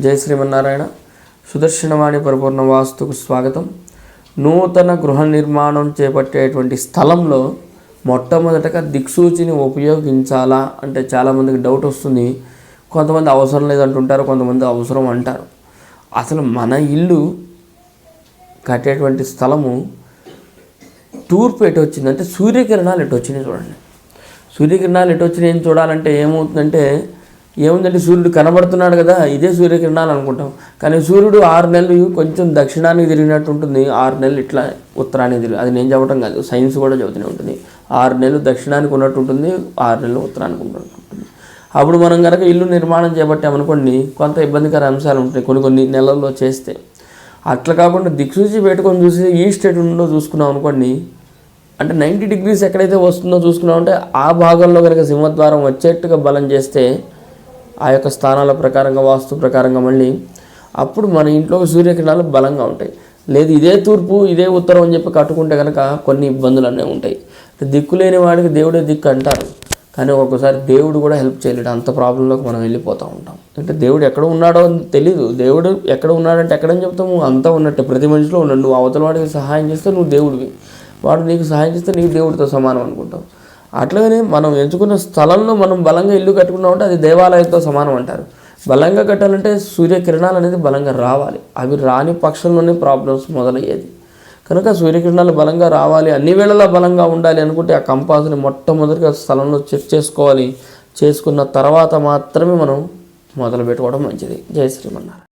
జయ శ్రీమన్నారాయణ. సుదర్శనవాణి పరిపూర్ణ వాస్తుకు స్వాగతం. నూతన గృహ నిర్మాణం చేపట్టేటువంటి స్థలంలో మొట్టమొదటగా దిక్సూచిని ఉపయోగించాలా అంటే చాలామందికి డౌట్ వస్తుంది. కొంతమంది అవసరం లేదంటుంటారు, కొంతమంది అవసరం అంటారు. అసలు మన ఇల్లు కట్టేటువంటి స్థలము తూర్పు ఎటు వచ్చిందంటే సూర్యకిరణాలు ఎటు వచ్చినాయి చూడండి. సూర్యకిరణాలు ఎటు వచ్చినాయి ఏం చూడాలంటే ఏముందంటే సూర్యుడు కనబడుతున్నాడు కదా, ఇదే సూర్యకిరణాలు అనుకుంటాం. కానీ సూర్యుడు 6 నెలలు కొంచెం దక్షిణానికి తిరిగినట్టు ఉంటుంది, 6 నెలలు ఇట్లా ఉత్తరానికి తిరిగి, అది నేను చెప్పడం కాదు, సైన్స్ కూడా చెబుతూనే ఉంటుంది. 6 నెలలు దక్షిణానికి ఉన్నట్టు ఉంటుంది, 6 నెలలు ఉత్తరానికి ఉన్నట్టు ఉంటుంది. అప్పుడు మనం కనుక ఇల్లు నిర్మాణం చేపట్టామనుకోండి, కొంత ఇబ్బందికర అంశాలు ఉంటాయి కొన్ని నెలల్లో చేస్తే. అట్లా కాకుండా దిక్సూచి పెట్టుకొని చూసి ఈస్ట్ ఎటు ఉందో చూసుకున్నాం అనుకోండి, అంటే 90 డిగ్రీస్ ఎక్కడైతే వస్తుందో చూసుకున్నామంటే ఆ భాగంలో కనుక సింహద్వారం వచ్చేట్టుగా బలం చేస్తే ఆ యొక్క స్థానాల ప్రకారంగా వాస్తు ప్రకారంగా మళ్ళీ అప్పుడు మన ఇంట్లో సూర్యకిరణాలు బలంగా ఉంటాయి. లేదు ఇదే తూర్పు ఇదే ఉత్తరం అని చెప్పి కట్టుకుంటే కనుక కొన్ని ఇబ్బందులు అన్నీ ఉంటాయి. దిక్కు లేని వాడికి దేవుడే దిక్కు అంటారు, కానీ ఒక్కొక్కసారి దేవుడు కూడా హెల్ప్ చేయలేడు. అంత ప్రాబ్లంలోకి మనం వెళ్ళిపోతూ ఉంటాం. అంటే దేవుడు ఎక్కడ ఉన్నాడో అని తెలీదు. దేవుడు ఎక్కడ ఉన్నాడంటే ఎక్కడని చెప్తాము, అంతా ఉన్నట్టే. ప్రతి మనిషిలో ఉన్నాడు. నువ్వు అవతల వాడికి సహాయం చేస్తే నువ్వు దేవుడివి, వాడు నీకు సహాయం చేస్తే నీకు దేవుడితో సమానం అనుకుంటావు. అట్లాగనే మనం ఎంచుకున్న స్థలంలో మనం బలంగా ఇల్లు కట్టుకున్నామంటే అది దేవాలయంతో సమానం అంటారు. బలంగా కట్టాలంటే సూర్యకిరణాలు అనేది బలంగా రావాలి. అవి రాని పక్షంలోనే ప్రాబ్లమ్స్ మొదలయ్యేది. కనుక సూర్యకిరణాలు బలంగా రావాలి, అన్ని వేళలా బలంగా ఉండాలి అనుకుంటే ఆ కంపాస్ని మొట్టమొదటిగా స్థలంలో చెక్ చేసుకోవాలి. చేసుకున్న తర్వాత మాత్రమే మనం మొదలు పెట్టుకోవడం మంచిది. జయ శ్రీమన్నారాయణ.